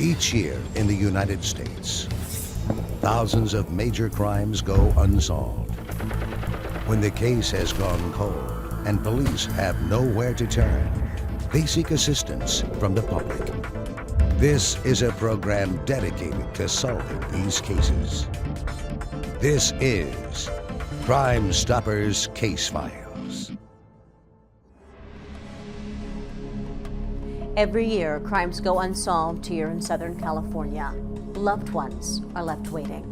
Each year in the United States, thousands of major crimes go unsolved. When the case has gone cold and police have nowhere to turn, they seek assistance from the public. This is a program dedicated to solving these cases. This is Crime Stoppers Case Files. Every year, crimes go unsolved here in Southern California. Loved ones are left waiting.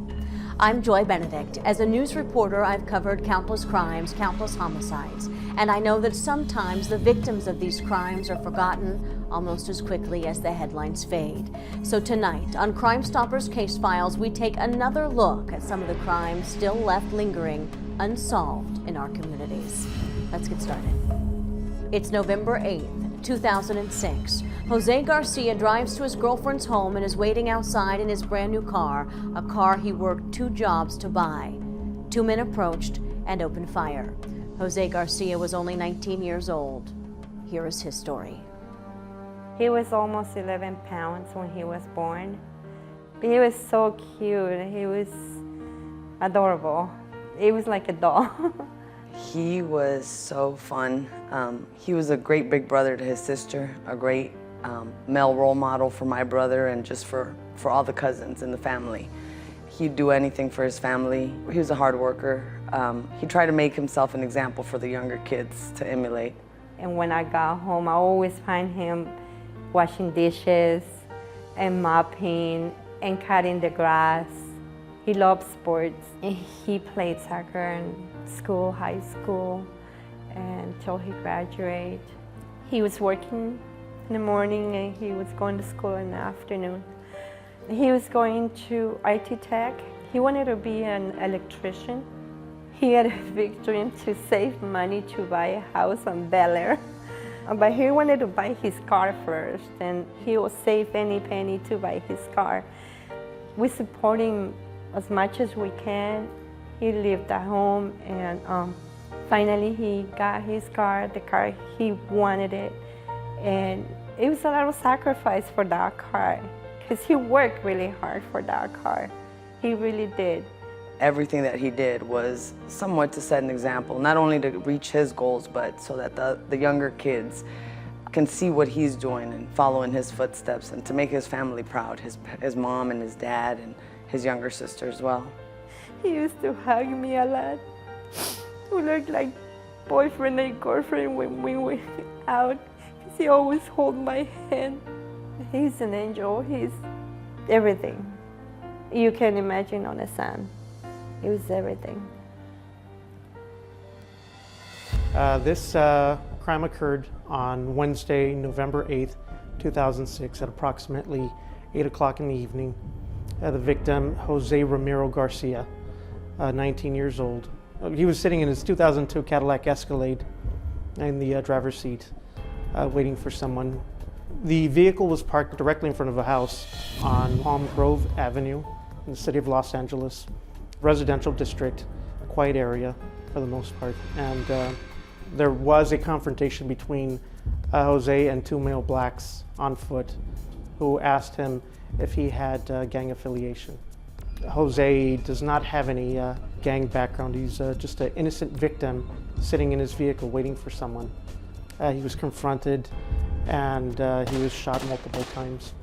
I'm Joy Benedict. As a news reporter, I've covered countless crimes, countless homicides, and I know that sometimes the victims of these crimes are forgotten almost as quickly as the headlines fade. So tonight, on Crime Stoppers Case Files, we take another look at some of the crimes still left lingering unsolved in our communities. Let's get started. It's November 8th, 2006. Jose Garcia drives to his girlfriend's home and is waiting outside in his brand new car, a car he worked 2 jobs to buy. 2 men approached and opened fire. Jose Garcia was only 19 years old. Here is his story. He was almost 11 pounds when he was born. He was so cute. He was adorable. He was like a doll. He was so fun. He was a great big brother to his sister, a great male role model for my brother and just for all the cousins in the family. He'd do anything for his family. He was a hard worker. He tried to make himself an example for the younger kids to emulate. And when I got home, I always find him washing dishes and mopping and cutting the grass. He loved sports. And he played soccer in school, high school, until he graduated. He was working in the morning and he was going to school in the afternoon. He was going to IT Tech. He wanted to be an electrician. He had a big dream to save money to buy a house on Bel Air. But he wanted to buy his car first, and he will save any penny to buy his car. We support him as much as we can. He lived at home, and finally he got his car, the car he wanted it. And it was a lot of sacrifice for that car, because he worked really hard for that car. He really did. Everything that he did was somewhat to set an example, not only to reach his goals, but so that the younger kids can see what he's doing and follow in his footsteps, and to make his family proud, his mom and his dad and his younger sister as well. He used to hug me a lot. We looked like boyfriend and girlfriend when we went out. He always hold my hand. He's an angel. He's everything you can imagine on a son. It was everything. This crime occurred on Wednesday, November 8th, 2006 at approximately 8 o'clock in the evening. The victim, Jose Ramiro Garcia, 19 years old. He was sitting in his 2002 Cadillac Escalade in the driver's seat, waiting for someone. The vehicle was parked directly in front of a house on Palm Grove Avenue in the city of Los Angeles. Residential district, quiet area for the most part. And there was a confrontation between Jose and 2 male blacks on foot who asked him if he had gang affiliation. Jose does not have any gang background. He's just an innocent victim sitting in his vehicle waiting for someone. He was confronted and he was shot multiple times.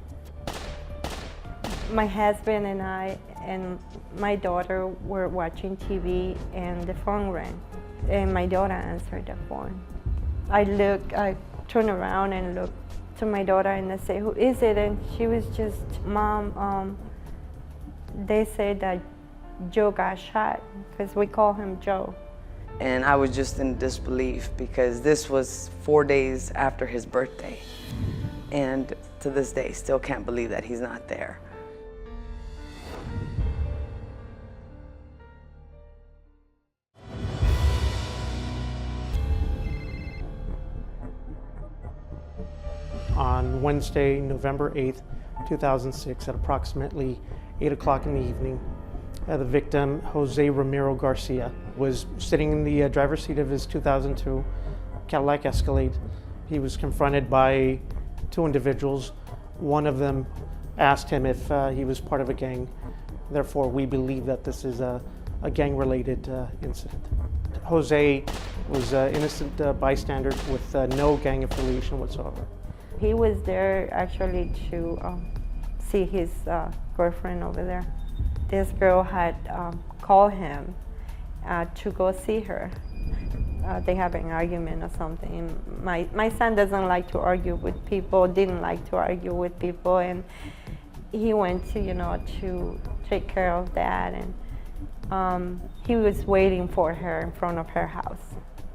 My husband and I and my daughter were watching TV and the phone rang. And my daughter answered the phone. I turned around and looked to my daughter and I said, "Who is it?" And she was just, "Mom, they said that Joe got shot," because we call him Joe. And I was just in disbelief because this was 4 days after his birthday. And to this day, still can't believe that he's not there. On Wednesday, November 8th, 2006 at approximately 8 o'clock in the evening, the victim, Jose Ramiro Garcia, was sitting in the driver's seat of his 2002 Cadillac Escalade. He was confronted by 2 individuals, one of them asked him if he was part of a gang. Therefore, we believe that this is a gang-related incident. Jose was an innocent bystander with no gang affiliation whatsoever. He was there actually to see his girlfriend over there. This girl had called him to go see her. They have an argument or something. My son doesn't like to argue with people, didn't like to argue with people, and he went to, to take care of that, and he was waiting for her in front of her house.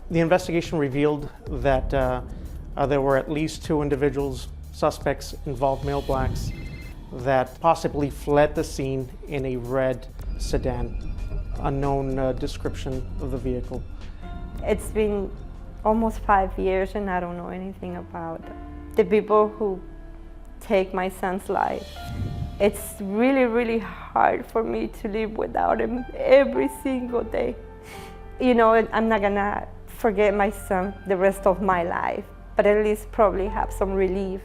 The investigation revealed that there were at least 2 individuals, suspects involved, male blacks, that possibly fled the scene in a red sedan. Unknown description of the vehicle. It's been almost 5 years and I don't know anything about the people who take my son's life. It's really, really hard for me to live without him every single day. I'm not gonna forget my son the rest of my life, but at least probably have some relief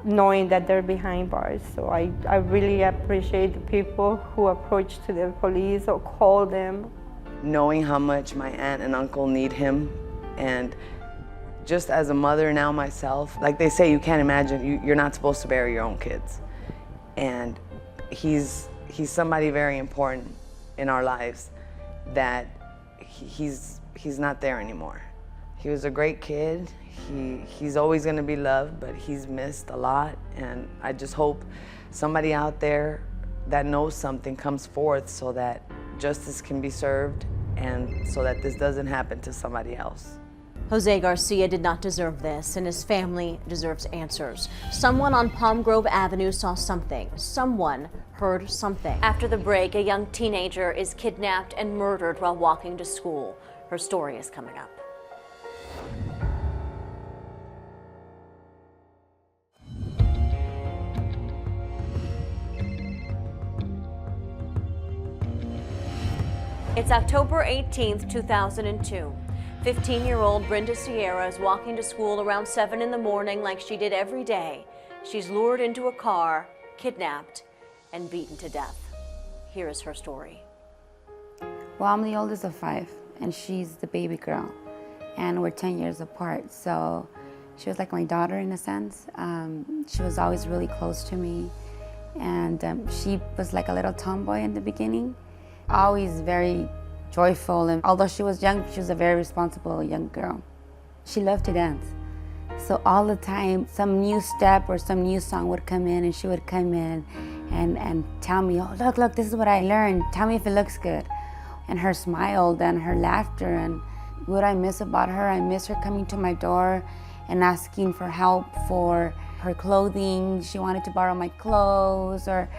knowing that they're behind bars. So I really appreciate the people who approach to the police or call them. Knowing how much my aunt and uncle need him, and just as a mother now myself, like they say, you can't imagine, you're not supposed to bury your own kids. And he's somebody very important in our lives that he's not there anymore. He was a great kid. He's always going to be loved, but he's missed a lot, and I just hope somebody out there that knows something comes forth so that justice can be served and so that this doesn't happen to somebody else. Jose Garcia did not deserve this, and his family deserves answers. Someone on Palm Grove Avenue saw something. Someone heard something. After the break, a young teenager is kidnapped and murdered while walking to school. Her story is coming up. It's October 18th, 2002. 15-year-old Brenda Sierra is walking to school around 7 in the morning like she did every day. She's lured into a car, kidnapped, and beaten to death. Here is her story. Well, I'm the oldest of 5, and she's the baby girl, and we're 10 years apart, so she was like my daughter in a sense. She was always really close to me, and she was like a little tomboy in the beginning, always very joyful, and although she was young, she was a very responsible young girl. She loved to dance. So all the time, some new step or some new song would come in, and she would come in and tell me, oh, look, this is what I learned. Tell me if it looks good. And her smile and her laughter, and what I miss about her, I miss her coming to my door and asking for help for her clothing. She wanted to borrow my clothes, or,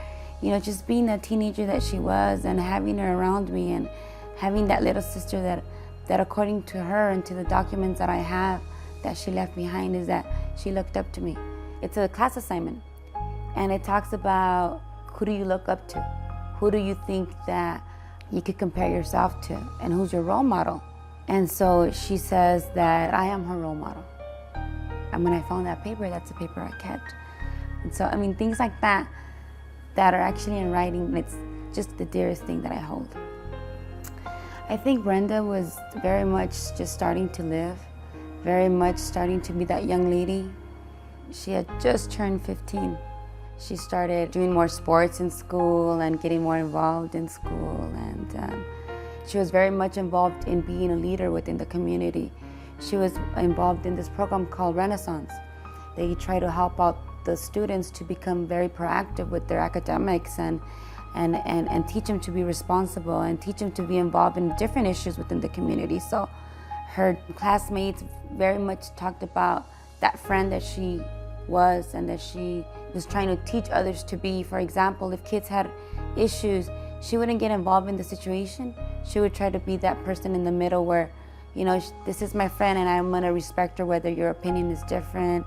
just being the teenager that she was and having her around me and having that little sister that according to her and to the documents that I have that she left behind, is that she looked up to me. It's a class assignment, and it talks about who do you look up to? Who do you think that you could compare yourself to? And who's your role model? And so she says that I am her role model. And when I found that paper, that's the paper I kept. And so, things like that are actually in writing, it's just the dearest thing that I hold. I think Brenda was very much just starting to live, very much starting to be that young lady. She had just turned 15. She started doing more sports in school and getting more involved in school, and she was very much involved in being a leader within the community. She was involved in this program called Renaissance. They try to help out the students to become very proactive with their academics and teach them to be responsible and teach them to be involved in different issues within the community. So her classmates very much talked about that friend that she was and that she was trying to teach others to be. For example, if kids had issues, she wouldn't get involved in the situation. She would try to be that person in the middle where, this is my friend and I'm gonna respect her whether your opinion is different.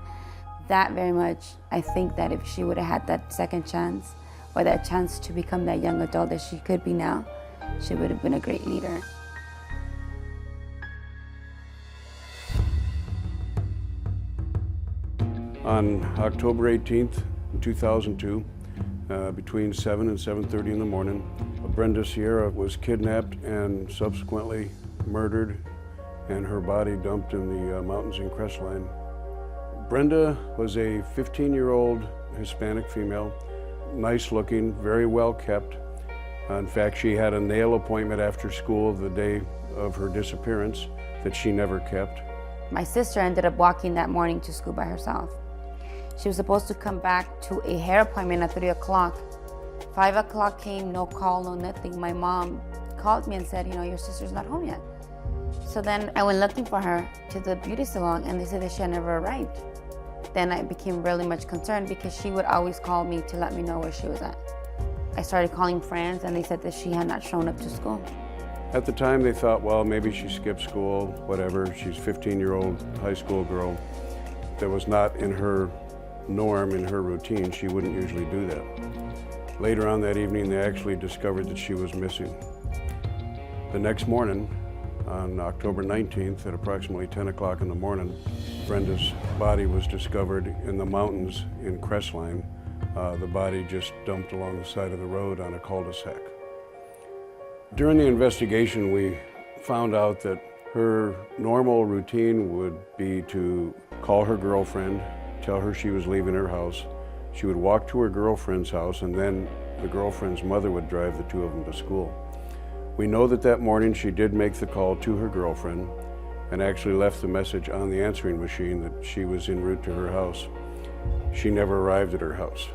That very much, I think that if she would have had that second chance or that chance to become that young adult that she could be now, she would have been a great leader. On October 18th, 2002, between 7 and 7:30 in the morning. Brenda Sierra was kidnapped and subsequently murdered, and her body dumped in the mountains in Crestline. Brenda was a 15-year-old Hispanic female, nice looking, very well kept. In fact, she had a nail appointment after school the day of her disappearance that she never kept. My sister ended up walking that morning to school by herself. She was supposed to come back to a hair appointment at 3 o'clock. 5 o'clock came, no call, no nothing. My mom called me and said, your sister's not home yet. So then I went looking for her to the beauty salon, and they said that she had never arrived. Then I became really much concerned because she would always call me to let me know where she was at. I started calling friends, and they said that she had not shown up to school. At the time, they thought, well, maybe she skipped school, whatever. She's a 15-year-old high school girl. That was not in her norm, in her routine. She wouldn't usually do that. Later on that evening, they actually discovered that she was missing. The next morning, on October 19th, at approximately 10 o'clock in the morning, Brenda's body was discovered in the mountains in Crestline. The body just dumped along the side of the road on a cul-de-sac. During the investigation, we found out that her normal routine would be to call her girlfriend, tell her she was leaving her house. She would walk to her girlfriend's house, and then the girlfriend's mother would drive the two of them to school. We know that that morning she did make the call to her girlfriend and actually left the message on the answering machine that she was en route to her house. She never arrived at her house.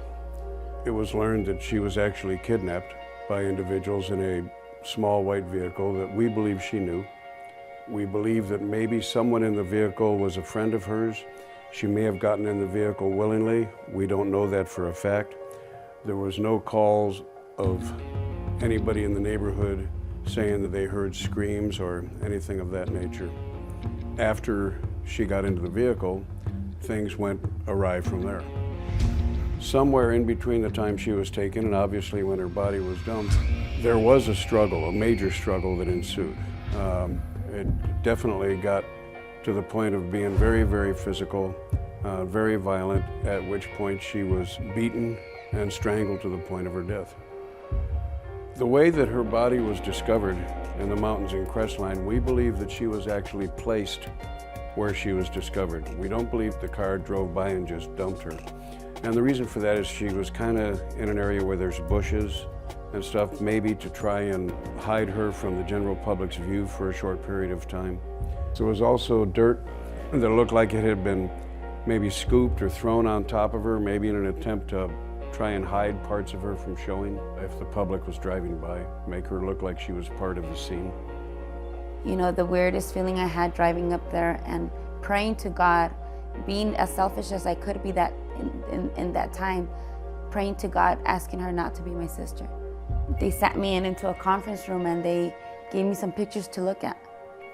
It was learned that she was actually kidnapped by individuals in a small white vehicle that we believe she knew. We believe that maybe someone in the vehicle was a friend of hers. She may have gotten in the vehicle willingly. We don't know that for a fact. There was no calls of anybody in the neighborhood saying that they heard screams or anything of that nature. After she got into the vehicle, things went awry from there. Somewhere in between the time she was taken and obviously when her body was dumped, there was a struggle, a major struggle that ensued. It definitely got to the point of being very, very physical, very violent, at which point she was beaten and strangled to the point of her death. The way that her body was discovered in the mountains in Crestline, we believe that she was actually placed where she was discovered. We don't believe the car drove by and just dumped her. And the reason for that is she was kind of in an area where there's bushes and stuff, maybe to try and hide her from the general public's view for a short period of time. There was also dirt that looked like it had been maybe scooped or thrown on top of her, maybe in an attempt to try and hide parts of her from showing if the public was driving by, make her look like she was part of the scene. The weirdest feeling I had driving up there and praying to God, being as selfish as I could be that in that time, praying to God, asking her not to be my sister. They sat me into a conference room and they gave me some pictures to look at.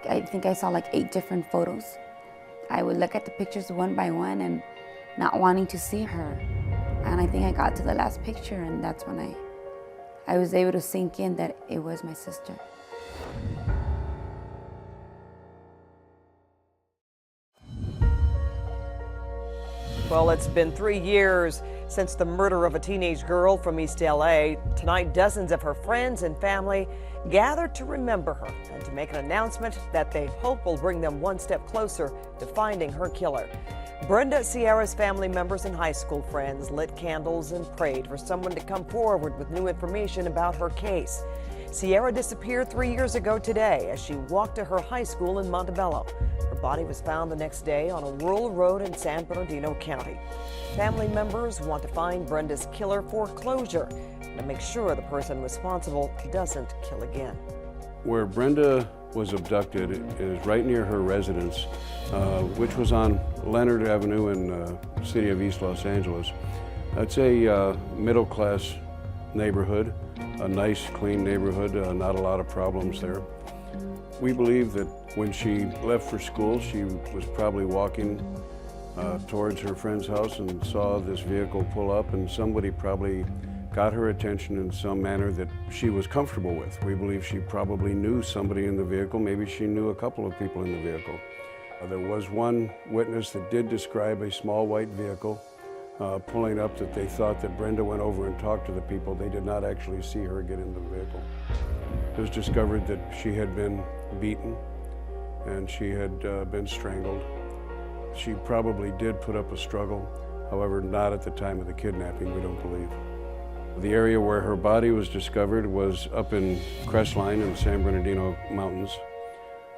I think I saw like 8 different photos. I would look at the pictures one by one and not wanting to see her. And I think I got to the last picture, and that's when I was able to sink in that it was my sister. Well, it's been 3 years since the murder of a teenage girl from East LA. Tonight, dozens of her friends and family gathered to remember her and to make an announcement that they hope will bring them one step closer to finding her killer. Brenda Sierra's family members and high school friends lit candles and prayed for someone to come forward with new information about her case. Sierra disappeared 3 years ago today as she walked to her high school in Montebello. Her body was found the next day on a rural road in San Bernardino County. Family members want to find Brenda's killer for closure and to make sure the person responsible doesn't kill again. Where Brenda was abducted is right near her residence, which was on Leonard Avenue in the city of East Los Angeles. It's a middle-class neighborhood, a nice, clean neighborhood, not a lot of problems there. We believe that when she left for school, she was probably walking towards her friend's house and saw this vehicle pull up, and somebody probably got her attention in some manner that she was comfortable with. We believe she probably knew somebody in the vehicle. Maybe she knew a couple of people in the vehicle. There was one witness that did describe a small white vehicle pulling up that they thought that Brenda went over and talked to the people. They did not actually see her get in the vehicle. It was discovered that she had been beaten and she had been strangled. She probably did put up a struggle, however, not at the time of the kidnapping, we don't believe. The area where her body was discovered was up in Crestline in the San Bernardino Mountains,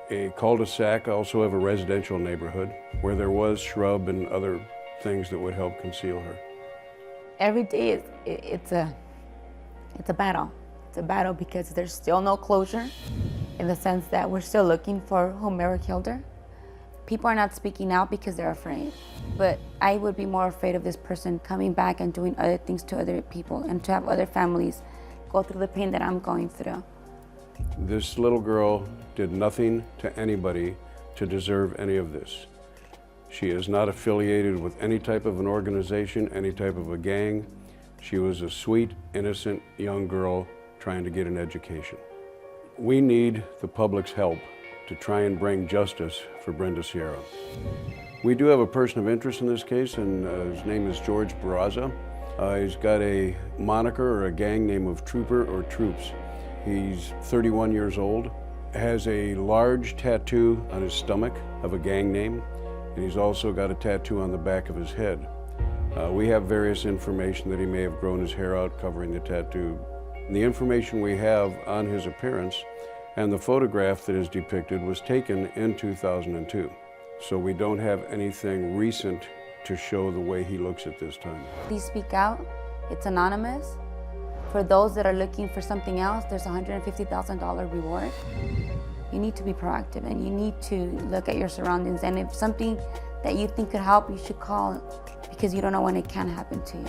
a cul-de-sac, also of a residential neighborhood, where there was shrub and other things that would help conceal her. Every day it's a battle. It's a battle because there's still no closure in the sense that we're still looking for whomever killed her. People are not speaking out because they're afraid. But I would be more afraid of this person coming back and doing other things to other people and to have other families go through the pain that I'm going through. This little girl did nothing to anybody to deserve any of this. She is not affiliated with any type of an organization, any type of a gang. She was a sweet, innocent young girl trying to get an education. We need the public's help to try and bring justice for Brenda Sierra. We do have a person of interest in this case, and his name is George Barraza. He's got a moniker or a gang name of Trooper or Troops. He's 31 years old, has a large tattoo on his stomach of a gang name, and he's also got a tattoo on the back of his head. We have various information that he may have grown his hair out covering the tattoo. And the information we have on his appearance and the photograph that is depicted was taken in 2002. So we don't have anything recent to show the way he looks at this time. Please speak out. It's anonymous. For those that are looking for something else, there's a $150,000 reward. You need to be proactive and you need to look at your surroundings. And if something that you think could help, you should call because you don't know when it can happen to you.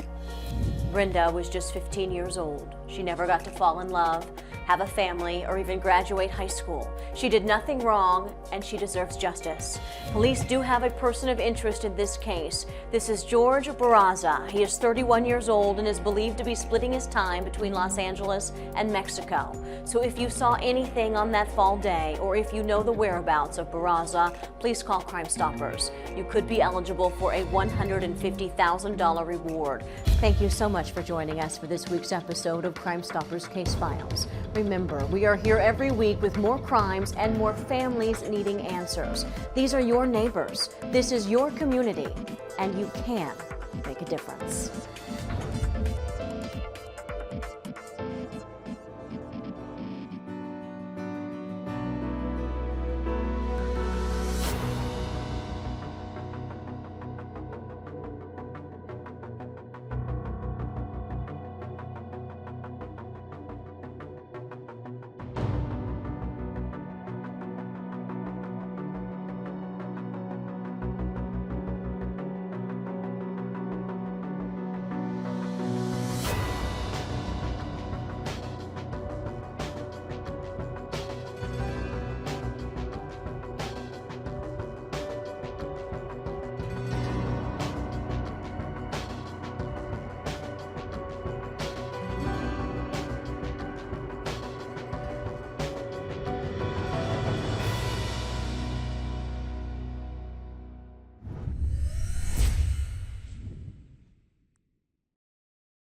Brenda was just 15 years old. She never got to fall in love, have a family, or even graduate high school. She did nothing wrong, and she deserves justice. Police do have a person of interest in this case. This is George Barraza. He is 31 years old and is believed to be splitting his time between Los Angeles and Mexico. So if you saw anything on that fall day, or if you know the whereabouts of Barraza, please call Crime Stoppers. You could be eligible for a $150,000 reward. Thank you so much for joining us for this week's episode of Crime Stoppers Case Files. Remember, we are here every week with more crimes and more families needing answers. These are your neighbors. This is your community, and you can make a difference.